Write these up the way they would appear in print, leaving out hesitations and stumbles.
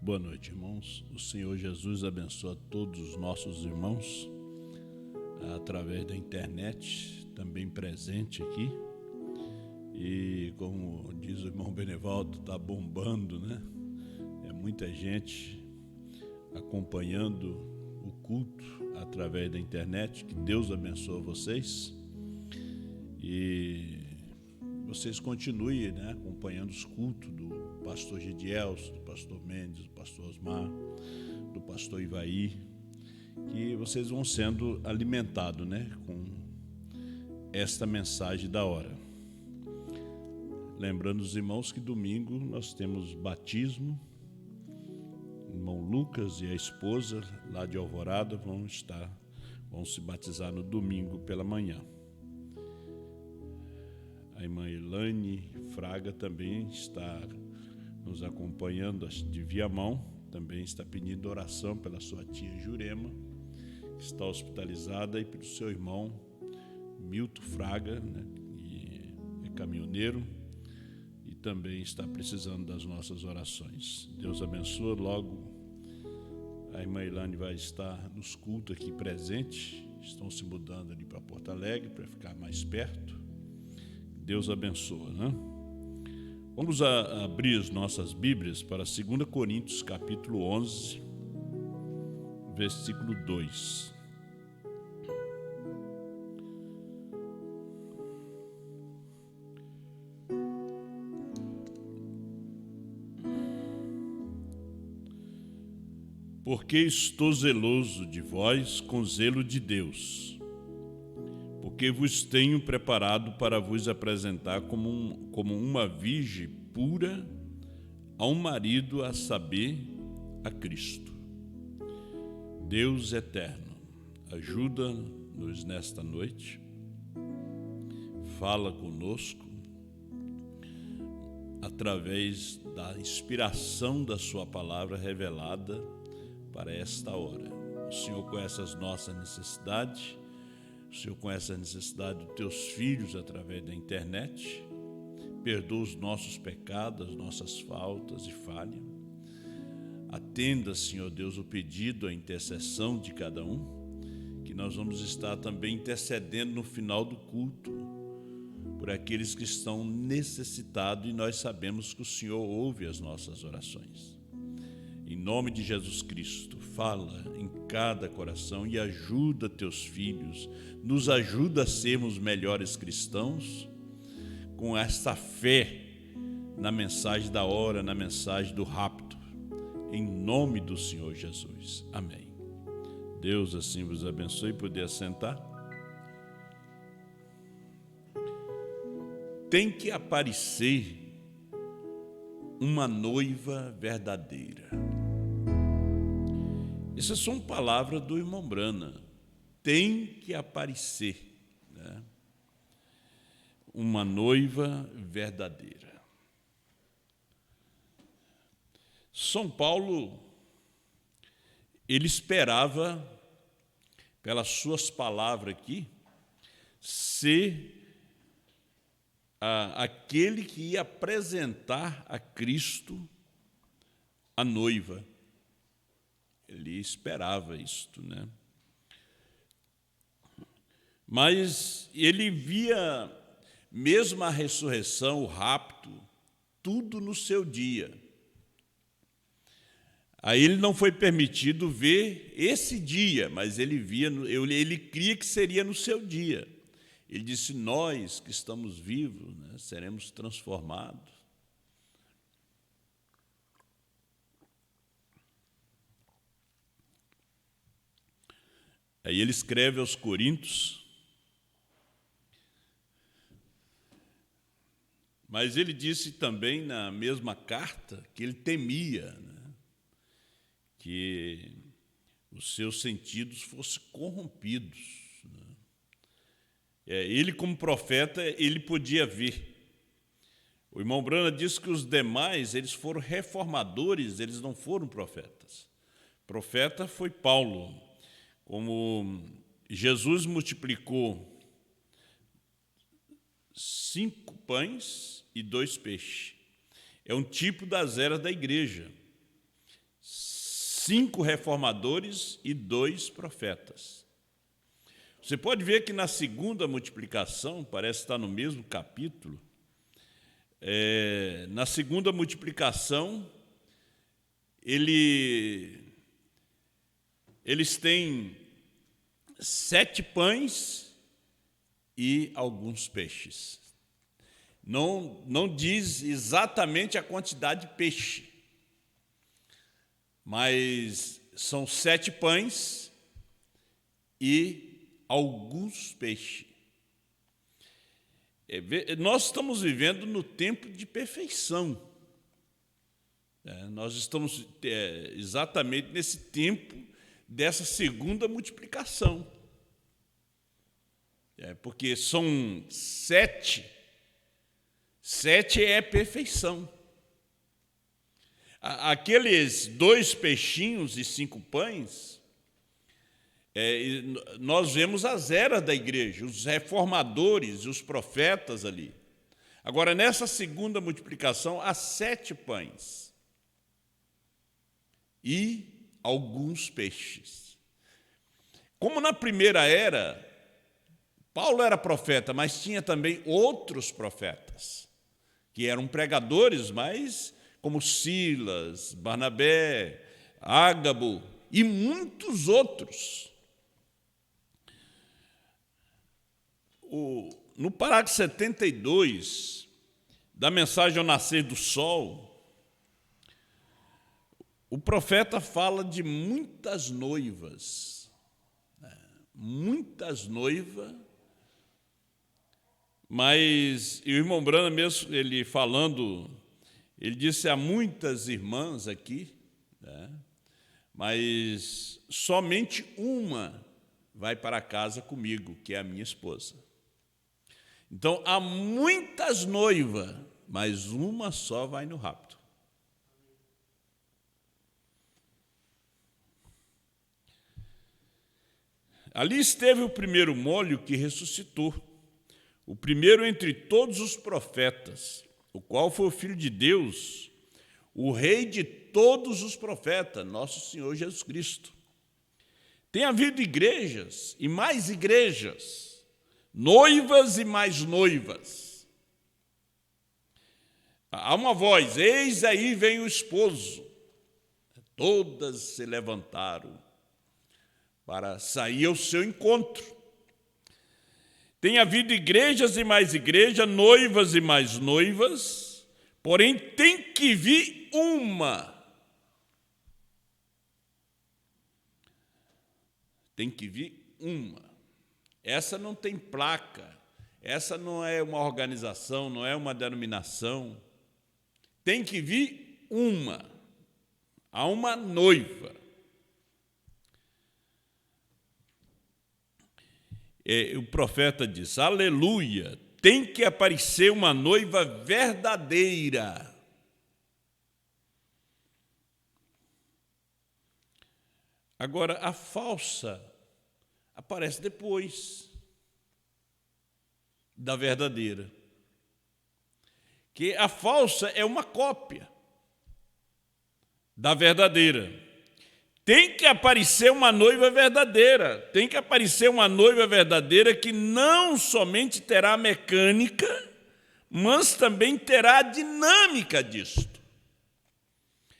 Boa noite, irmãos. O Senhor Jesus abençoa todos os nossos irmãos através da internet, também presente aqui. E como diz o irmão Benevaldo, está bombando, né? É muita gente acompanhando o culto através da internet. Que Deus abençoe vocês. E vocês continuem, né, acompanhando os cultos do pastor Gidielso, do pastor Mendes, do pastor Osmar, do pastor Ivaí, que vocês vão sendo alimentados, né, com esta mensagem da hora. Lembrando os irmãos que domingo nós temos batismo. O irmão Lucas e a esposa lá de Alvorada vão se batizar no domingo pela manhã. A irmã Elaine Fraga também está nos acompanhando de Viamão, também está pedindo oração pela sua tia Jurema, que está hospitalizada, e pelo seu irmão Milton Fraga, né, que é caminhoneiro e também está precisando das nossas orações. Deus abençoe. Logo a irmã Elaine vai estar nos cultos aqui presente, estão se mudando ali para Porto Alegre para ficar mais perto. Deus abençoa, né? Vamos abrir as nossas Bíblias para 2 Coríntios, capítulo 11, versículo 2. Porque estou zeloso de vós com zelo de Deus, porque vos tenho preparado para vos apresentar como uma virgem pura a um marido, a saber, a Cristo. Deus eterno, ajuda-nos nesta noite, fala conosco através da inspiração da sua palavra revelada para esta hora. O Senhor conhece as nossas necessidades. O Senhor conhece a necessidade dos teus filhos através da internet. Perdoa os nossos pecados, as nossas faltas e falhas. Atenda, Senhor Deus, o pedido, a intercessão de cada um, que nós vamos estar também intercedendo no final do culto por aqueles que estão necessitados, e nós sabemos que o Senhor ouve as nossas orações. Em nome de Jesus Cristo, fala em cada coração e ajuda teus filhos, nos ajuda a sermos melhores cristãos, com esta fé na mensagem da hora, na mensagem do rapto, em nome do Senhor Jesus. Amém. Deus assim vos abençoe. Poder assentar. Tem que aparecer uma noiva verdadeira. Essas são palavras do irmão Brana. Tem que aparecer, né, uma noiva verdadeira. São Paulo, ele esperava, pelas suas palavras aqui, ser aquele que ia apresentar a Cristo a noiva. Ele esperava isto, né? Mas ele via mesmo a ressurreição, o rapto, tudo no seu dia. A ele não foi permitido ver esse dia, mas ele cria que seria no seu dia. Ele disse: nós que estamos vivos, né, seremos transformados. Aí ele escreve aos Coríntios, mas ele disse também na mesma carta que ele temia, né, que os seus sentidos fossem corrompidos, né. Ele, como profeta, ele podia ver. O irmão Brana disse que os demais, eles foram reformadores, eles não foram profetas. Profeta foi Paulo. Como Jesus multiplicou 5 pães e 2 peixes. É um tipo das eras da igreja. 5 reformadores e 2 profetas. Você pode ver que na segunda multiplicação, parece estar no mesmo capítulo, na segunda multiplicação, eles têm 7 pães e alguns peixes. Não diz exatamente a quantidade de peixe, mas são 7 pães e alguns peixes. Nós estamos vivendo no tempo de perfeição. Nós estamos exatamente nesse tempo dessa segunda multiplicação. Porque são 7. 7 é perfeição. Aqueles 2 peixinhos e 5 pães, nós vemos as eras da igreja, os reformadores, os profetas ali. Agora, nessa segunda multiplicação, há 7 pães e alguns peixes. Como na primeira era, Paulo era profeta, mas tinha também outros profetas, que eram pregadores, mas como Silas, Barnabé, Ágabo e muitos outros. No parágrafo 72 da mensagem ao nascer do sol, o profeta fala de muitas noivas. Muitas noivas. Mas o irmão Branham mesmo, ele falando, ele disse: há muitas irmãs aqui, mas somente uma vai para casa comigo, que é a minha esposa. Então, há muitas noivas, mas uma só vai no rapto. Ali esteve o primeiro molho que ressuscitou, o primeiro entre todos os profetas, o qual foi o Filho de Deus, o Rei de todos os profetas, nosso Senhor Jesus Cristo. Tem havido igrejas e mais igrejas, noivas e mais noivas. Há uma voz: eis aí vem o esposo. Todas se levantaram para sair ao seu encontro. Tem havido igrejas e mais igrejas, noivas e mais noivas, porém tem que vir uma. Tem que vir uma. Essa não tem placa, essa não é uma organização, não é uma denominação. Tem que vir uma. Há uma noiva. O profeta diz: aleluia, tem que aparecer uma noiva verdadeira. Agora, a falsa aparece depois da verdadeira. Que a falsa é uma cópia da verdadeira. Tem que aparecer uma noiva verdadeira. Tem que aparecer uma noiva verdadeira que não somente terá a mecânica, mas também terá a dinâmica disto.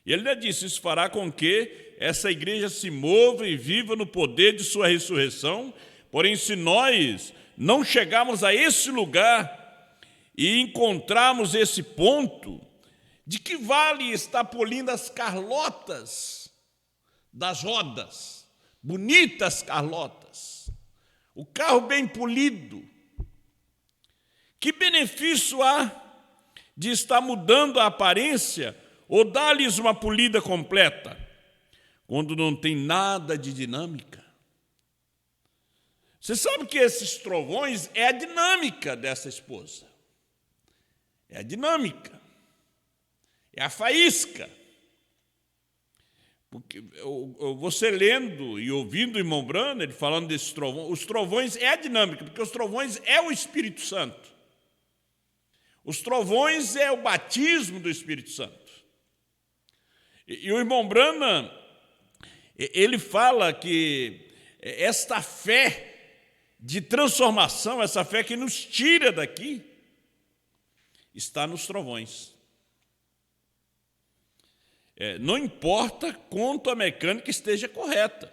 E ele já disse: isso fará com que essa igreja se mova e viva no poder de sua ressurreição. Porém, se nós não chegarmos a esse lugar e encontrarmos esse ponto, de que vale estar polindo as carlotas das rodas, bonitas carlotas, o carro bem polido? Que benefício há de estar mudando a aparência ou dar-lhes uma polida completa, quando não tem nada de dinâmica? Você sabe que esses trovões é a dinâmica dessa esposa, é a dinâmica, é a faísca. Porque você lendo e ouvindo o irmão Branham, ele falando desses trovões, os trovões é a dinâmica, porque os trovões é o Espírito Santo. Os trovões é o batismo do Espírito Santo. E o irmão Branham, Ele fala que esta fé de transformação, essa fé que nos tira daqui, está nos trovões. Não importa quanto a mecânica esteja correta.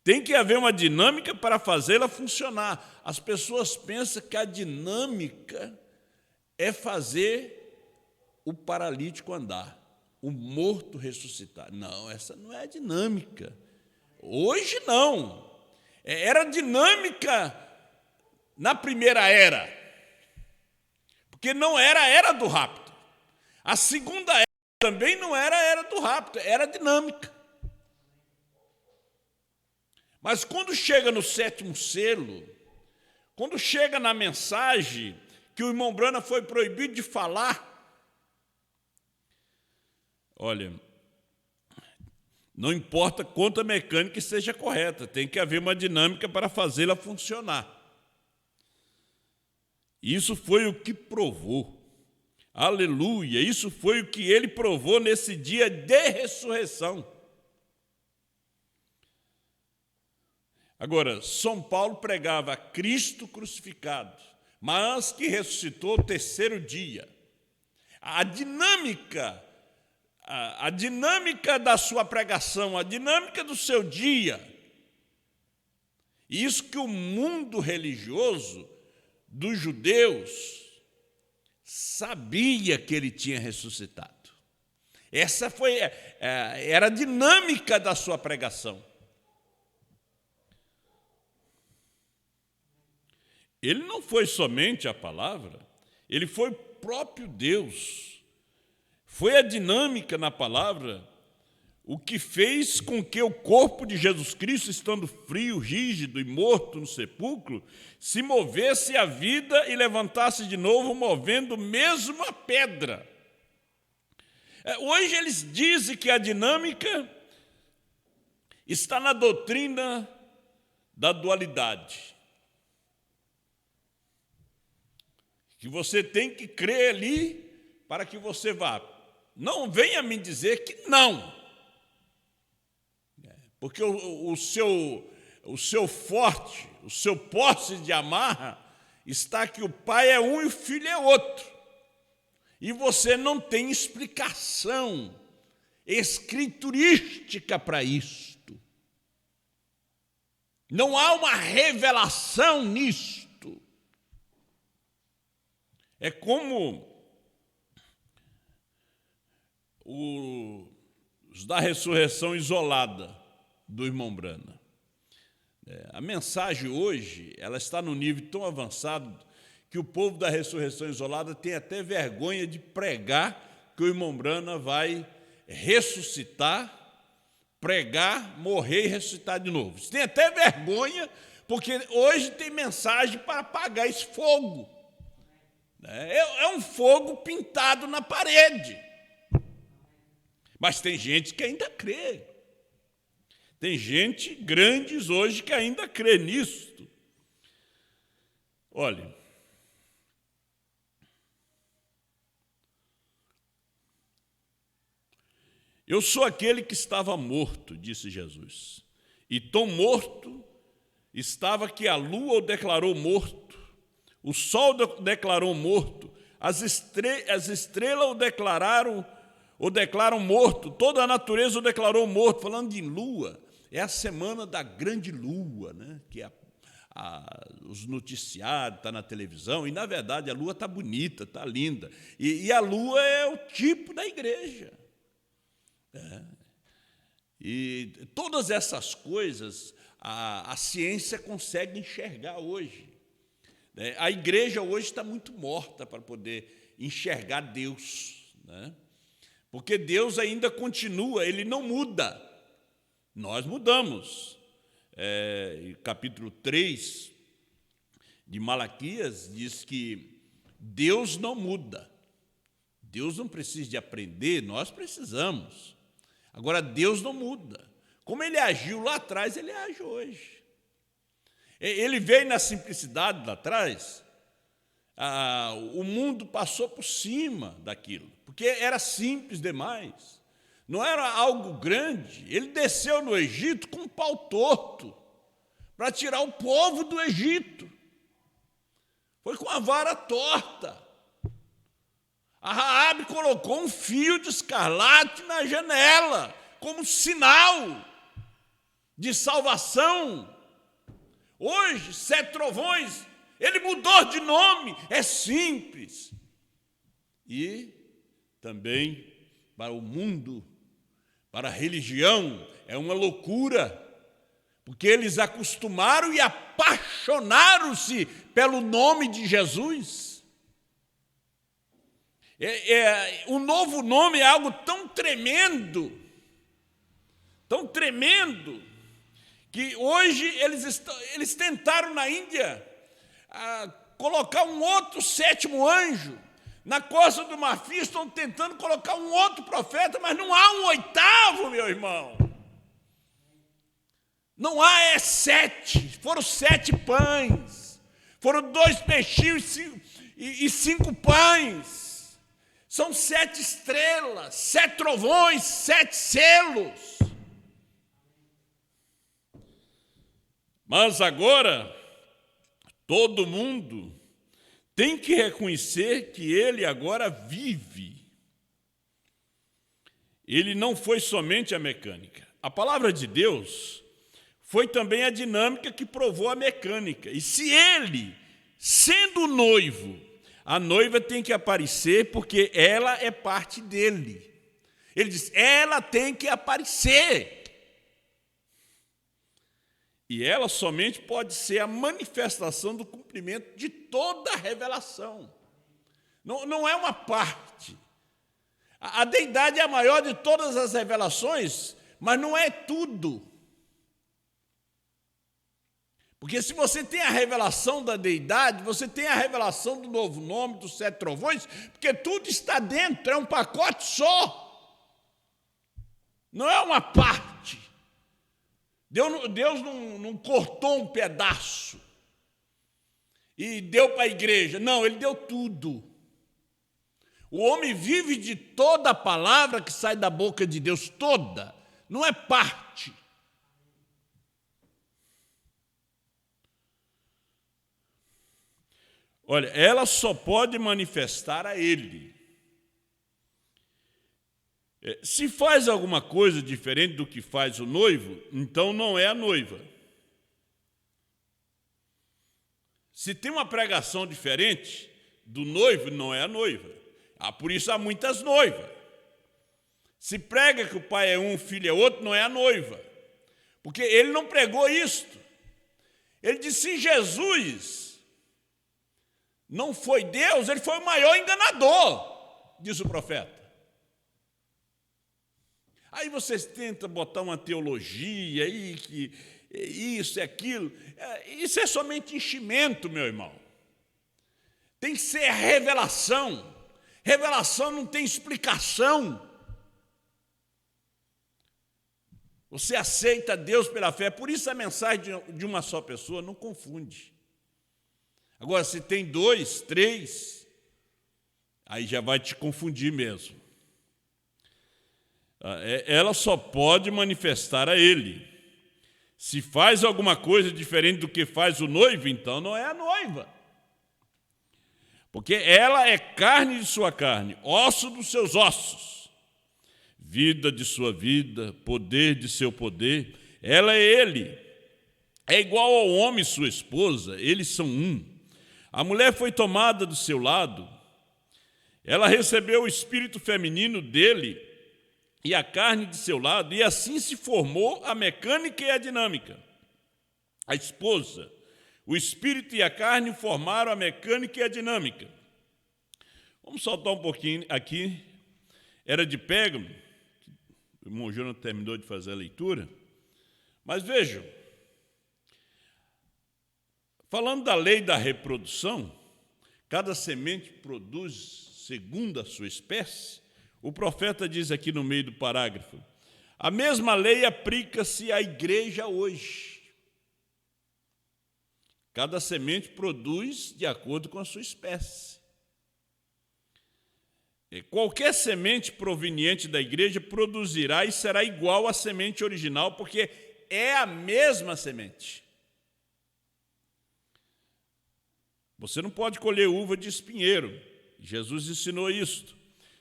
Tem que haver uma dinâmica para fazê-la funcionar. As pessoas pensam que a dinâmica é fazer o paralítico andar, o morto ressuscitar. Não, essa não é a dinâmica. Hoje não. Era dinâmica na primeira era, porque não era a era do rapto. A segunda era também não era a era do rapto, era dinâmica. Mas quando chega no 7º selo, quando chega na mensagem que o irmão Branham foi proibido de falar, olha, não importa quanto a mecânica esteja correta, tem que haver uma dinâmica para fazê-la funcionar. Isso foi o que provou. Aleluia! Isso foi o que ele provou nesse dia de ressurreição. Agora, São Paulo pregava Cristo crucificado, mas que ressuscitou o 3º dia. A dinâmica da sua pregação, a dinâmica do seu dia, isso que o mundo religioso dos judeus sabia que ele tinha ressuscitado. Essa era a dinâmica da sua pregação. Ele não foi somente a palavra, ele foi o próprio Deus. Foi a dinâmica na palavra o que fez com que o corpo de Jesus Cristo, estando frio, rígido e morto no sepulcro, se movesse à vida e levantasse de novo, movendo mesmo a pedra. Hoje eles dizem que a dinâmica está na doutrina da dualidade. Que você tem que crer ali para que você vá. Não venha me dizer que não. Porque o seu forte, o seu posse de amarra, está que o pai é um e o filho é outro. E você não tem explicação escriturística para isto. Não há uma revelação nisto. É como os da ressurreição isolada do irmão Branham. A mensagem hoje, ela está num nível tão avançado que o povo da ressurreição isolada tem até vergonha de pregar que o irmão Branham vai ressuscitar, pregar, morrer e ressuscitar de novo. Eles têm até vergonha, porque hoje tem mensagem para apagar esse fogo. É um fogo pintado na parede. Mas tem gente que ainda crê. Tem gente grandes hoje que ainda crê nisto. Olha, eu sou aquele que estava morto, disse Jesus. E tão morto estava que a lua o declarou morto. O sol o declarou morto, as estrelas o declaram morto, toda a natureza o declarou morto. Falando de lua, é a semana da grande lua, né? Que os noticiários, está na televisão, e na verdade a lua está bonita, está linda. E a lua é o tipo da igreja. E todas essas coisas a ciência consegue enxergar hoje. A igreja hoje está muito morta para poder enxergar Deus, né? Porque Deus ainda continua, Ele não muda. Nós mudamos. Capítulo 3 de Malaquias diz que Deus não muda. Deus não precisa de aprender, nós precisamos. Agora, Deus não muda. Como Ele agiu lá atrás, Ele age hoje. Ele veio na simplicidade lá atrás, o mundo passou por cima daquilo, porque era simples demais. não era algo grande. Ele desceu no Egito com um pau torto para tirar o povo do Egito. Foi com a vara torta. A Raabe colocou um fio de escarlate na janela, como sinal de salvação. Hoje, 7 trovões, ele mudou de nome, é simples. E também para o mundo, para a religião, é uma loucura, porque eles acostumaram e apaixonaram-se pelo nome de Jesus. O novo nome é algo tão tremendo, que hoje eles tentaram na Índia colocar um outro 7º anjo. Na Costa do Marfim estão tentando colocar um outro profeta, mas não há um 8º, meu irmão. Não há 7, foram 7 pães, foram 2 peixinhos e 5 pães. São 7 estrelas, 7 trovões, 7 selos. Mas agora, todo mundo tem que reconhecer que ele agora vive. Ele não foi somente a mecânica. A palavra de Deus foi também a dinâmica que provou a mecânica. E se ele, sendo noivo, a noiva tem que aparecer porque ela é parte dele. Ele diz, ela tem que aparecer. E ela somente pode ser a manifestação do cumprimento de toda a revelação. Não é uma parte. A deidade é a maior de todas as revelações, mas não é tudo. Porque se você tem a revelação da deidade, você tem a revelação do novo nome, dos 7 trovões, porque tudo está dentro, é um pacote só. Não é uma parte. Deus não cortou um pedaço e deu para a igreja. Não, ele deu tudo. O homem vive de toda a palavra que sai da boca de Deus, toda, não é parte. Olha, ela só pode manifestar a ele. Se faz alguma coisa diferente do que faz o noivo, então não é a noiva. Se tem uma pregação diferente do noivo, não é a noiva. Por isso há muitas noivas. Se prega que o pai é um, o filho é outro, não é a noiva. Porque ele não pregou isto. Ele disse, se Jesus não foi Deus, ele foi o maior enganador, diz o profeta. Aí vocês tentam botar uma teologia aí, que isso e aquilo. Isso é somente enchimento, meu irmão. Tem que ser revelação. Revelação não tem explicação. Você aceita Deus pela fé. Por isso a mensagem de uma só pessoa não confunde. Agora, se tem 2, 3, aí já vai te confundir mesmo. Ela só pode manifestar a ele. Se faz alguma coisa diferente do que faz o noivo, então não é a noiva. Porque ela é carne de sua carne, osso dos seus ossos, vida de sua vida, poder de seu poder. Ela é ele. É igual ao homem e sua esposa, eles são um. A mulher foi tomada do seu lado, ela recebeu o espírito feminino dele e a carne de seu lado, e assim se formou a mecânica e a dinâmica. A esposa, o espírito e a carne formaram a mecânica e a dinâmica. Vamos soltar um pouquinho aqui. Era de Pérgamo, o irmão Jonas terminou de fazer a leitura, mas vejam, falando da lei da reprodução, cada semente produz segundo a sua espécie. O profeta diz aqui no meio do parágrafo, a mesma lei aplica-se à igreja hoje. Cada semente produz de acordo com a sua espécie. Qualquer semente proveniente da igreja produzirá e será igual à semente original, porque é a mesma semente. Você não pode colher uva de espinheiro. Jesus ensinou isto.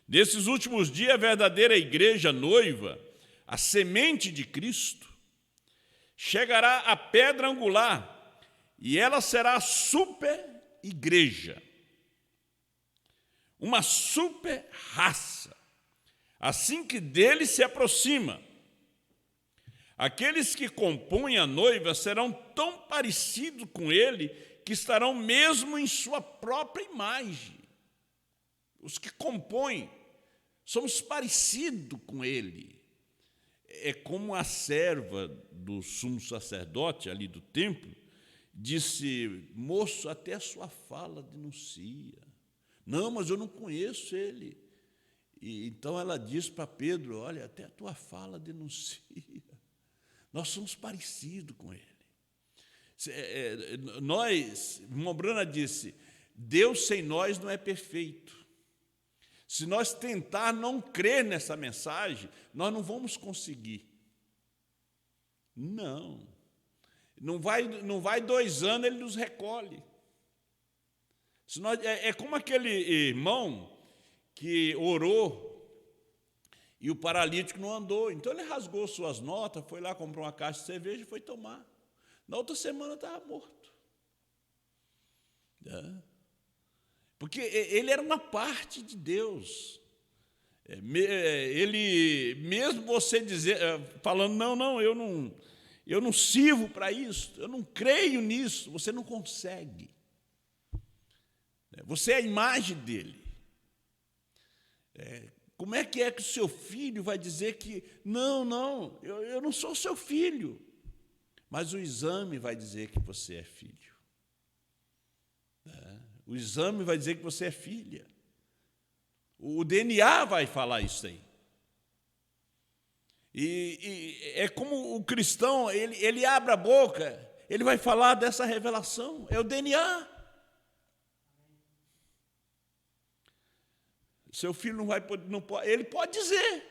Nesses últimos dias, a verdadeira igreja noiva, a semente de Cristo, chegará à pedra angular e ela será a super igreja. Uma super raça, assim que dele se aproxima. Aqueles que compõem a noiva serão tão parecidos com ele que estarão mesmo em sua própria imagem. Os que compõem, somos parecidos com ele. É como a serva do sumo sacerdote ali do templo disse: moço, até a sua fala denuncia. Não, mas eu não conheço ele. E então ela diz para Pedro: olha, até a tua fala denuncia. Nós somos parecidos com ele. Irmão Brana disse, Deus sem nós não é perfeito. Se nós tentar não crer nessa mensagem, nós não vamos conseguir. Não vai 2 anos, ele nos recolhe. É como aquele irmão que orou e o paralítico não andou. Então ele rasgou suas notas, foi lá, comprou uma caixa de cerveja e foi tomar. Na outra semana estava morto. Porque ele era uma parte de Deus. Ele, mesmo você dizer, falando, não, eu não sirvo para isso, eu não creio nisso, você não consegue. Você é a imagem dele. Como é que o seu filho vai dizer que, não, eu não sou seu filho, mas o exame vai dizer que você é filho. O exame vai dizer que você é filha. O DNA vai falar isso aí. E é como o cristão, ele abre a boca, ele vai falar dessa revelação, é o DNA. Seu filho não pode, ele pode dizer,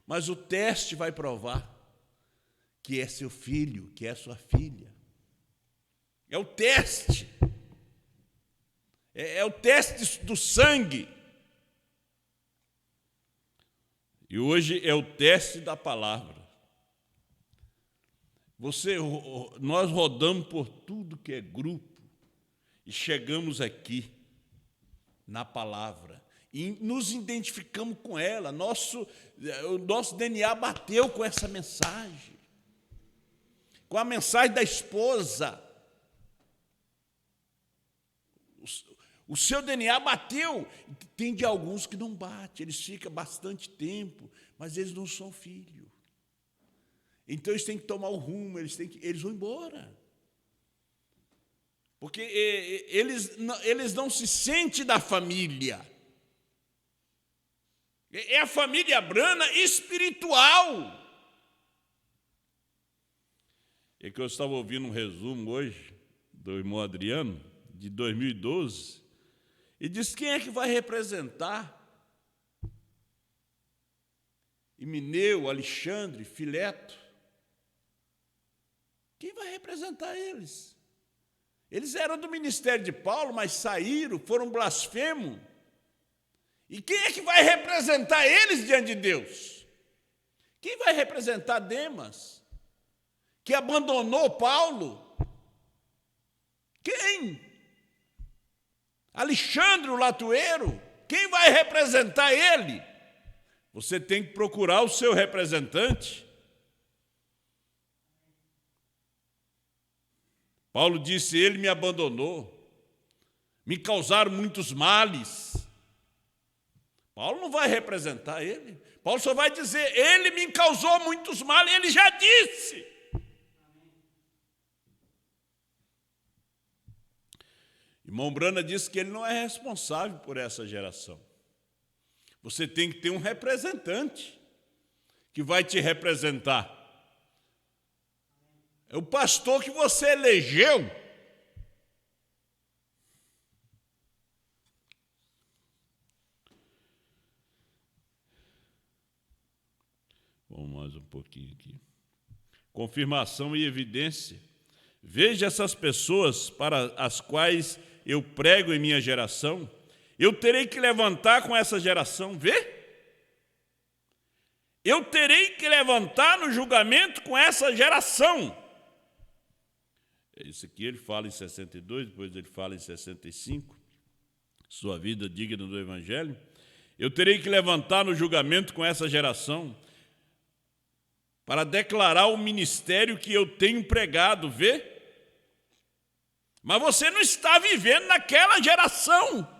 mas o teste vai provar que é seu filho, que é sua filha. É o teste. É o teste do sangue. E hoje é o teste da palavra. Nós rodamos por tudo que é grupo e chegamos aqui na palavra. E nos identificamos com ela, o nosso DNA bateu com essa mensagem, com a mensagem da esposa. O seu DNA bateu. Tem de alguns que não bate, eles ficam bastante tempo, mas eles não são filhos. Então eles têm que tomar o rumo, eles vão embora. Porque eles não se sentem da família. É a família Brana espiritual. É que eu estava ouvindo um resumo hoje do irmão Adriano, de 2012, e disse: quem é que vai representar Emineu, Alexandre, Fileto? Quem vai representar eles? Eles eram do ministério de Paulo, mas saíram, foram blasfemos. E quem é que vai representar eles diante de Deus? Quem vai representar Demas, que abandonou Paulo? Quem? Alexandre, o latoeiro? Quem vai representar ele? Você tem que procurar o seu representante. Paulo disse: ele me abandonou, me causaram muitos males. Paulo não vai representar ele. Paulo só vai dizer: ele me causou muitos males, ele já disse. Irmão Brana disse que ele não é responsável por essa geração. Você tem que ter um representante que vai te representar. É o pastor que você elegeu. Vamos mais um pouquinho aqui. Confirmação e evidência. Veja essas pessoas para as quais eu prego em minha geração. Eu terei que levantar com essa geração, vê? Eu terei que levantar no julgamento com essa geração. Isso aqui ele fala em 62, depois ele fala em 65. Sua vida digna do Evangelho. Eu terei que levantar no julgamento com essa geração para declarar o ministério que eu tenho pregado, vê? Mas você não está vivendo naquela geração.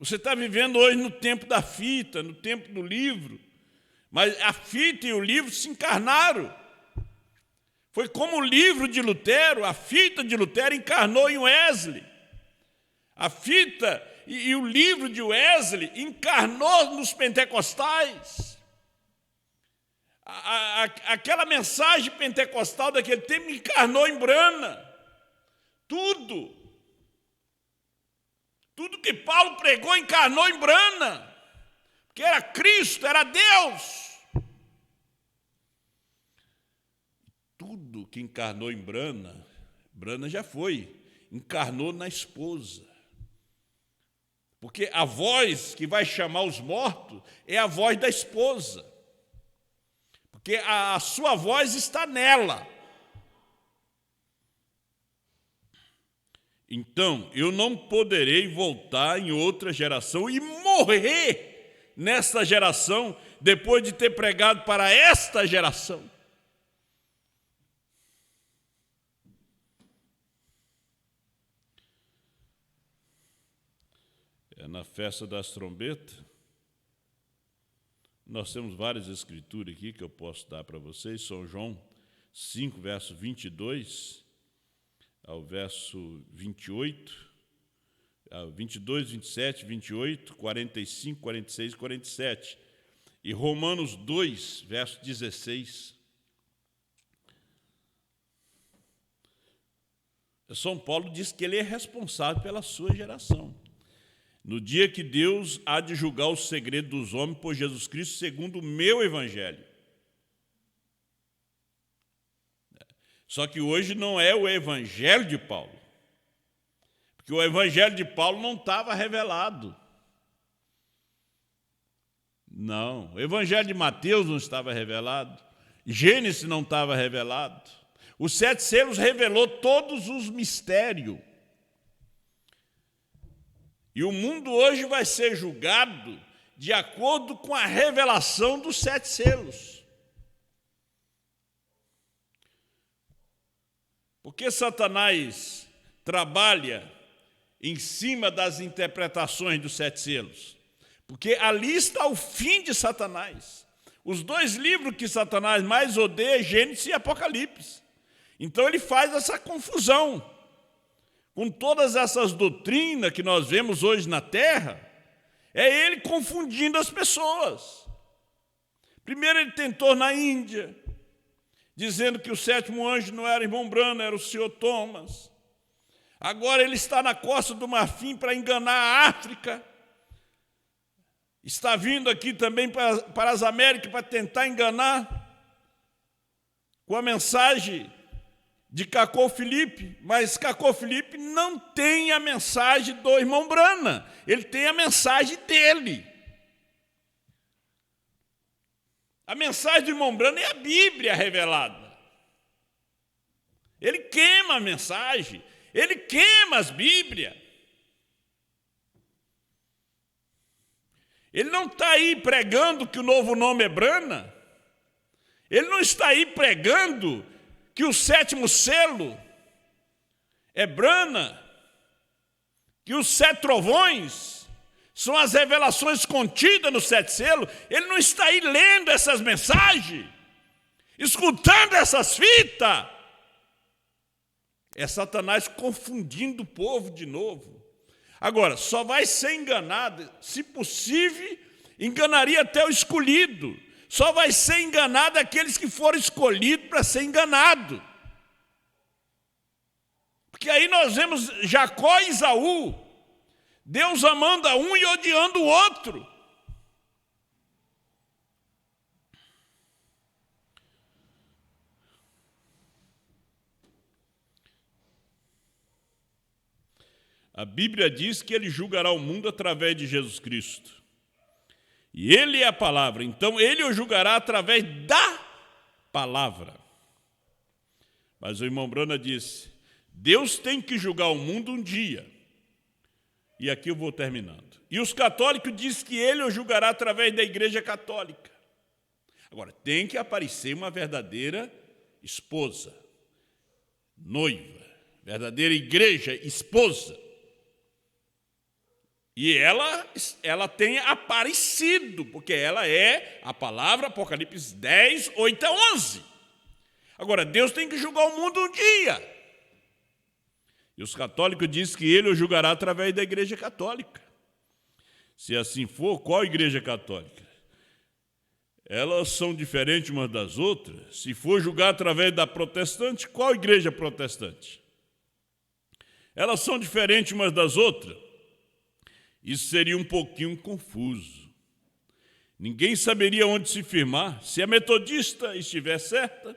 Você está vivendo hoje no tempo da fita, no tempo do livro. Mas a fita e o livro se encarnaram. Foi como o livro de Lutero, a fita de Lutero encarnou em Wesley. A fita e o livro de Wesley encarnou nos pentecostais. Aquela mensagem pentecostal daquele tempo encarnou em Brana. Tudo que Paulo pregou encarnou em Brana, porque era Cristo, era Deus. Tudo que encarnou em Brana, Brana já foi, encarnou na esposa. Porque a voz que vai chamar os mortos é a voz da esposa. Porque a sua voz está nela. Então, eu não poderei voltar em outra geração e morrer nesta geração depois de ter pregado para esta geração. Na festa das trombetas, nós temos várias escrituras aqui que eu posso dar para vocês. São João 5, verso 22 ao verso 28, 22, 27, 28, 45, 46 e 47. E Romanos 2, verso 16. São Paulo diz que ele é responsável pela sua geração. No dia que Deus há de julgar o segredo dos homens por Jesus Cristo, segundo o meu evangelho. Só que hoje não é o evangelho de Paulo. Porque o evangelho de Paulo não estava revelado. Não, o evangelho de Mateus não estava revelado. Gênesis não estava revelado. Os 7 selos revelou todos os mistérios. E o mundo hoje vai ser julgado de acordo com a revelação dos 7 selos. Porque Satanás trabalha em cima das interpretações dos 7 selos? Porque ali está o fim de Satanás. Os 2 livros que Satanás mais odeia, Gênesis e Apocalipse. Então ele faz essa confusão. Com todas essas doutrinas que nós vemos hoje na terra, é ele confundindo as pessoas. Primeiro ele tentou na Índia, dizendo que o 7º anjo não era irmão Branham, era o senhor Thomas. Agora ele está na Costa do Marfim para enganar a África. Está vindo aqui também para as Américas para tentar enganar com a mensagem de Cacô Filipe, mas Cacô Filipe não tem a mensagem do irmão Branham, ele tem a mensagem dele. A mensagem do irmão Branham é a Bíblia revelada. Ele queima a mensagem, ele queima as Bíblias. Ele não está aí pregando que o novo nome é Branham, ele não está aí pregando que o 7º selo é Branham, que os 7 trovões são as revelações contidas no 7 selos. Ele não está aí lendo essas mensagens, escutando essas fitas. É Satanás confundindo o povo de novo. Agora, só vai ser enganado, se possível, enganaria até o escolhido. Só vai ser enganado aqueles que foram escolhidos para ser enganado. Porque aí nós vemos Jacó e Esaú, Deus amando a um e odiando o outro. A Bíblia diz que ele julgará o mundo através de Jesus Cristo. E ele é a palavra, então ele o julgará através da palavra. Mas o irmão Brana disse, Deus tem que julgar o mundo um dia. E aqui eu vou terminando. E os católicos dizem que ele o julgará através da Igreja Católica. Agora, tem que aparecer uma verdadeira esposa, noiva, verdadeira igreja, esposa. E ela tem aparecido, porque ela é a palavra Apocalipse 10, 8 a 11. Agora, Deus tem que julgar o mundo um dia. E os católicos dizem que ele o julgará através da Igreja Católica. Se assim for, qual Igreja Católica? Elas são diferentes umas das outras. Se for julgar através da protestante, qual igreja protestante? Elas são diferentes umas das outras. Isso seria um pouquinho confuso. Ninguém saberia onde se firmar. Se a metodista estiver certa,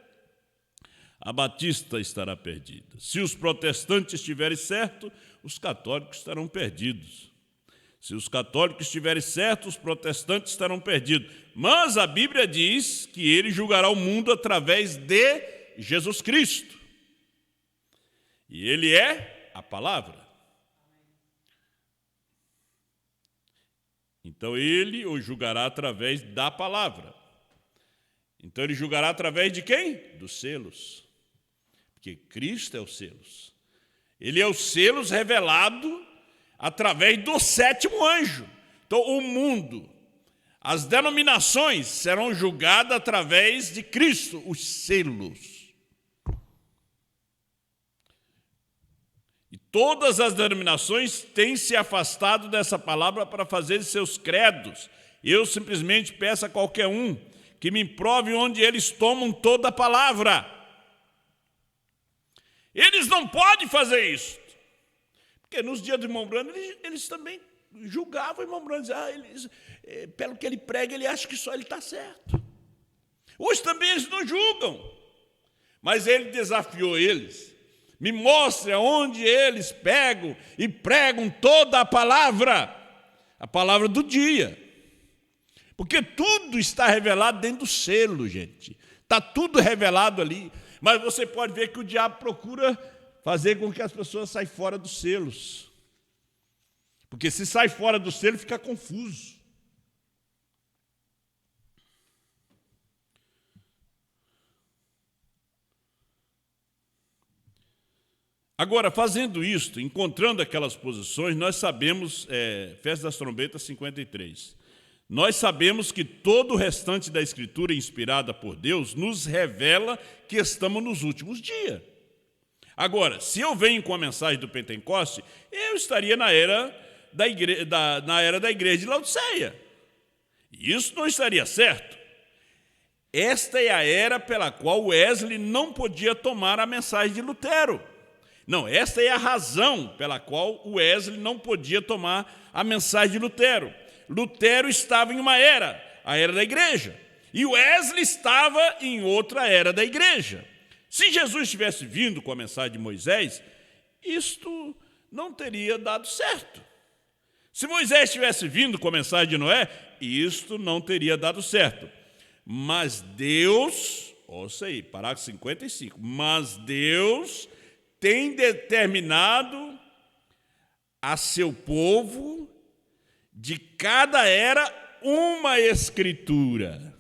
a batista estará perdida. Se os protestantes estiverem certos, os católicos estarão perdidos. Se os católicos estiverem certos, os protestantes estarão perdidos. Mas a Bíblia diz que ele julgará o mundo através de Jesus Cristo. E ele é a palavra. Então ele o julgará através da palavra. Então ele julgará através de quem? Dos selos. Porque Cristo é os selos. Ele é os selos revelado através do sétimo anjo. Então o mundo, as denominações serão julgadas através de Cristo, os selos. E todas as denominações têm se afastado dessa palavra para fazer seus credos. Eu simplesmente peço a qualquer um que me prove onde eles tomam toda a palavra. Eles não podem fazer isso. Porque nos dias do irmão Brano, eles também julgavam o irmão Brano. Diziam, pelo que ele prega, ele acha que só ele está certo. Hoje também eles não julgam. Mas ele desafiou eles. Me mostre aonde eles pegam e pregam toda a palavra do dia. Porque tudo está revelado dentro do selo, gente. Está tudo revelado ali. Mas você pode ver que o diabo procura fazer com que as pessoas saiam fora dos selos. Porque se sai fora do selo, fica confuso. Agora, fazendo isto, encontrando aquelas posições, nós sabemos, Festa das Trombetas 53, nós sabemos que todo o restante da Escritura inspirada por Deus nos revela que estamos nos últimos dias. Agora, se eu venho com a mensagem do Pentecoste, eu estaria na era da igreja de Laodiceia. Isso não estaria certo. Esta é a era pela qual Wesley não podia tomar a mensagem de Lutero. Não, esta é a razão pela qual Wesley não podia tomar a mensagem de Lutero. Lutero estava em uma era, a era da igreja, e Wesley estava em outra era da igreja. Se Jesus tivesse vindo com a mensagem de Moisés, isto não teria dado certo. Se Moisés tivesse vindo com a mensagem de Noé, isto não teria dado certo. Mas Deus, ouça aí, parágrafo 55, mas Deus tem determinado a seu povo de cada era uma escritura.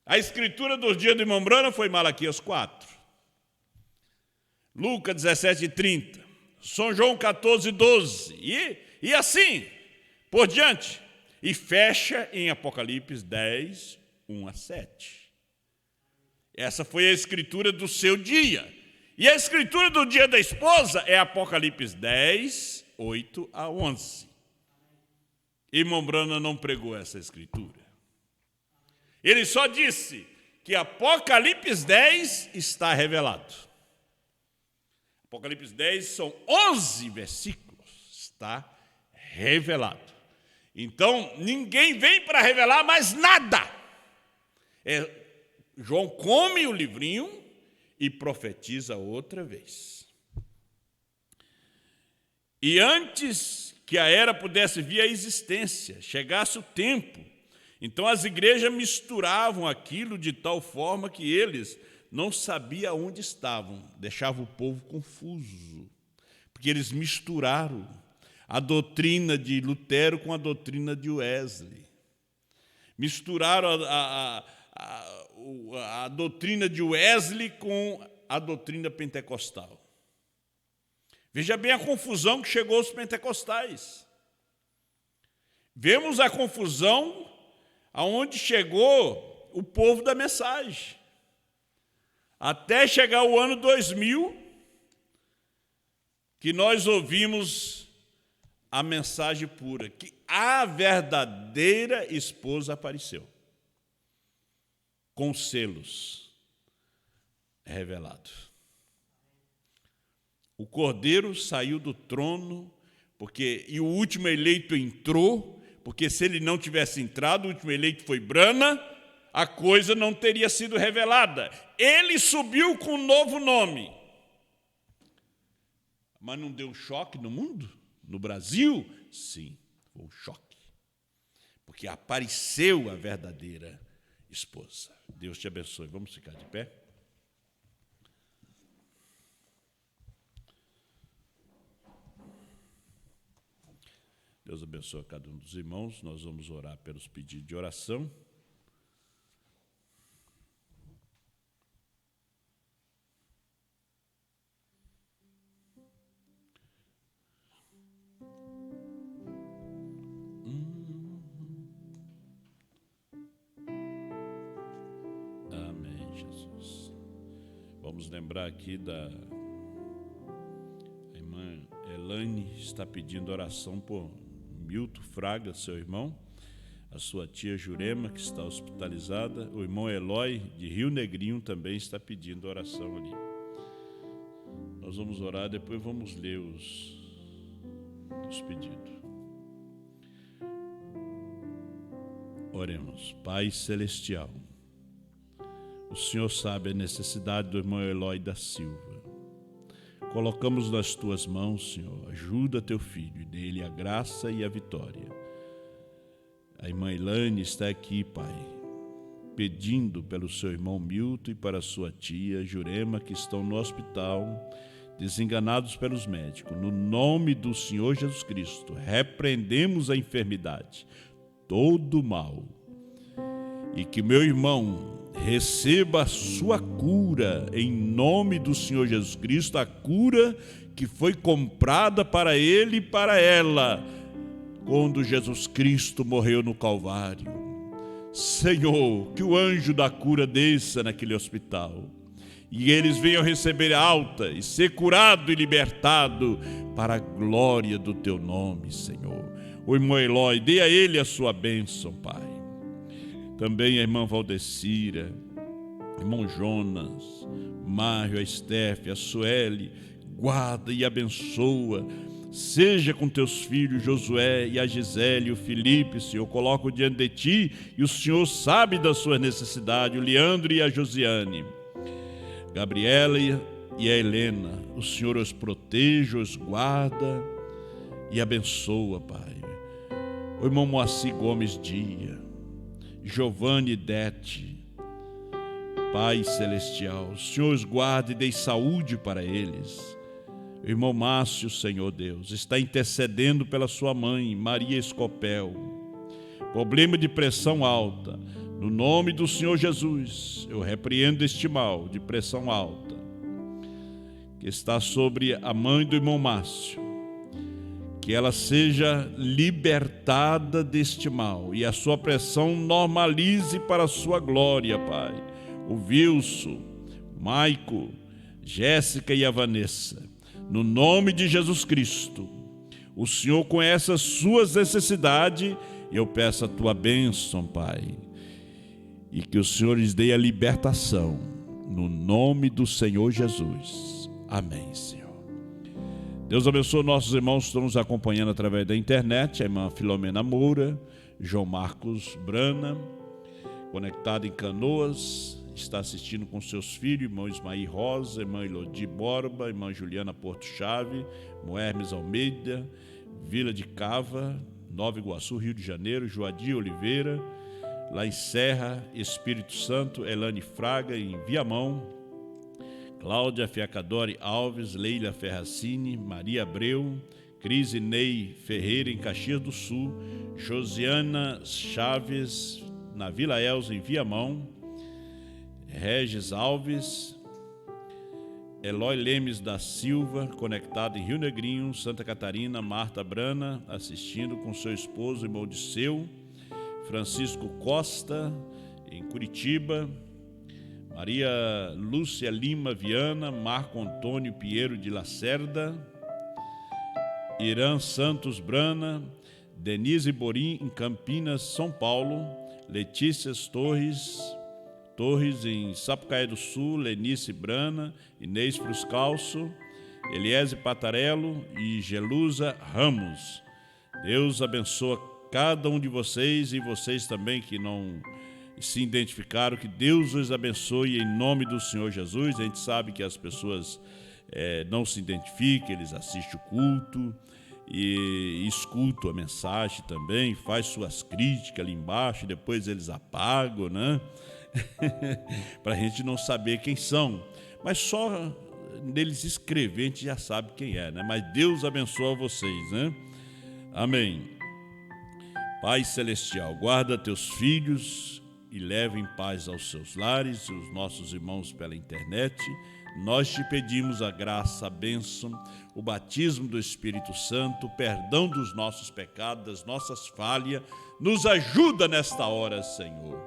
A escritura dos dias do irmão Brana foi Malaquias 4, Lucas 17:30, São João 14:12, e assim por diante. E fecha em Apocalipse 10, 1 a 7. Essa foi a escritura do seu dia. E a escritura do dia da esposa é Apocalipse 10, 8 a 11. Irmão Brana não pregou essa escritura. Ele só disse que Apocalipse 10 está revelado. Apocalipse 10 são 11 versículos, está revelado. Então, ninguém vem para revelar mais nada. João come o livrinho e profetiza outra vez. E antes que a era pudesse vir à existência, chegasse o tempo, então as igrejas misturavam aquilo de tal forma que eles não sabiam onde estavam, deixavam o povo confuso, porque eles misturaram a doutrina de Lutero com a doutrina de Wesley. Misturaram a doutrina de Wesley com a doutrina pentecostal. Veja bem a confusão que chegou aos pentecostais. Vemos a confusão aonde chegou o povo da mensagem. Até chegar o ano 2000, que nós ouvimos a mensagem pura, que a verdadeira esposa apareceu, com selos revelados. O Cordeiro saiu do trono, e o último eleito entrou, porque se ele não tivesse entrado, o último eleito foi Brana, a coisa não teria sido revelada. Ele subiu com um novo nome. Mas não deu choque no mundo? No Brasil? Sim, foi um choque. Porque apareceu a verdadeira esposa. Deus te abençoe. Vamos ficar de pé? Deus abençoe a cada um dos irmãos. Nós vamos orar pelos pedidos de oração. Amém, Jesus. Vamos lembrar aqui da irmã Elaine, está pedindo oração por Milton Fraga, seu irmão, a sua tia Jurema, que está hospitalizada, o irmão Eloy, de Rio Negrinho, também está pedindo oração ali. Nós vamos orar, depois vamos ler os pedidos. Oremos. Pai Celestial, o Senhor sabe a necessidade do irmão Eloy da Silva. Colocamos nas tuas mãos, Senhor, ajuda teu filho e dê-lhe a graça e a vitória. A irmã Elaine está aqui, Pai, pedindo pelo seu irmão Milton e para sua tia Jurema, que estão no hospital, desenganados pelos médicos. No nome do Senhor Jesus Cristo, repreendemos a enfermidade, todo o mal, e que meu irmão receba a sua cura, em nome do Senhor Jesus Cristo, a cura que foi comprada para ele e para ela, quando Jesus Cristo morreu no Calvário. Senhor, que o anjo da cura desça naquele hospital, e eles venham receber alta e ser curado e libertado para a glória do teu nome, Senhor. O irmão Eloy, dê a ele a sua bênção, Pai. Também a irmã Valdecira, irmão Jonas, Mário, a Estefe, a Sueli, guarda e abençoa. Seja com teus filhos Josué e a Gisele e o Felipe, Senhor, coloco diante de ti, e o Senhor sabe da sua necessidade, o Leandro e a Josiane, Gabriela e a Helena. O Senhor os proteja, os guarda e abençoa, Pai. O irmão Moacir Gomes Dia, Giovanni Dete, Pai Celestial, o Senhor os guarde e dê saúde para eles. O irmão Márcio, Senhor Deus, está intercedendo pela sua mãe, Maria Escopel, problema de pressão alta. No nome do Senhor Jesus, eu repreendo este mal de pressão alta que está sobre a mãe do irmão Márcio. Que ela seja libertada deste mal e a sua pressão normalize para a sua glória, Pai. O Wilson, Maico, Jéssica e a Vanessa, no nome de Jesus Cristo, o Senhor conhece as suas necessidades e eu peço a tua bênção, Pai, e que o Senhor lhes dê a libertação, no nome do Senhor Jesus. Amém, Senhor. Deus abençoe nossos irmãos que estão nos acompanhando através da internet, a irmã Filomena Moura, João Marcos Brana, conectado em Canoas, está assistindo com seus filhos, irmão Ismael Rosa, irmã Elodie Borba, irmã Juliana Porto Chave, irmão Hermes Almeida, Vila de Cava, Nova Iguaçu, Rio de Janeiro, Joadir Oliveira, lá em Serra, Espírito Santo, Elane Fraga, em Viamão, Cláudia Fiacadori Alves, Leila Ferracini, Maria Abreu, Cris Ney Ferreira, em Caxias do Sul, Josiana Chaves, na Vila Elza, em Viamão, Regis Alves, Eloy Lemes da Silva, conectado em Rio Negrinho, Santa Catarina, Marta Brana, assistindo com seu esposo, irmão Disseu, Francisco Costa, em Curitiba, Maria Lúcia Lima Viana, Marco Antônio Pinheiro de Lacerda, Irã Santos Brana, Denise Borim, em Campinas, São Paulo, Letícia Torres, em Sapucaí do Sul, Lenice Brana, Inês Fruscalço, Eliese Patarello e Gelusa Ramos. Deus abençoa cada um de vocês e vocês também que não se identificaram, que Deus os abençoe em nome do Senhor Jesus. A gente sabe que as pessoas não se identificam, eles assistem o culto e escutam a mensagem também, faz suas críticas ali embaixo, depois eles apagam, né? Para a gente não saber quem são, mas só neles escrever a gente já sabe quem é, né? Mas Deus abençoa vocês, né? Amém. Pai Celestial, guarda teus filhos e leva em paz aos seus lares, os nossos irmãos pela internet. Nós te pedimos a graça, a bênção, o batismo do Espírito Santo, o perdão dos nossos pecados, das nossas falhas. Nos ajuda nesta hora, Senhor.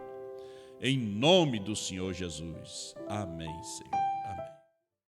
Em nome do Senhor Jesus. Amém, Senhor.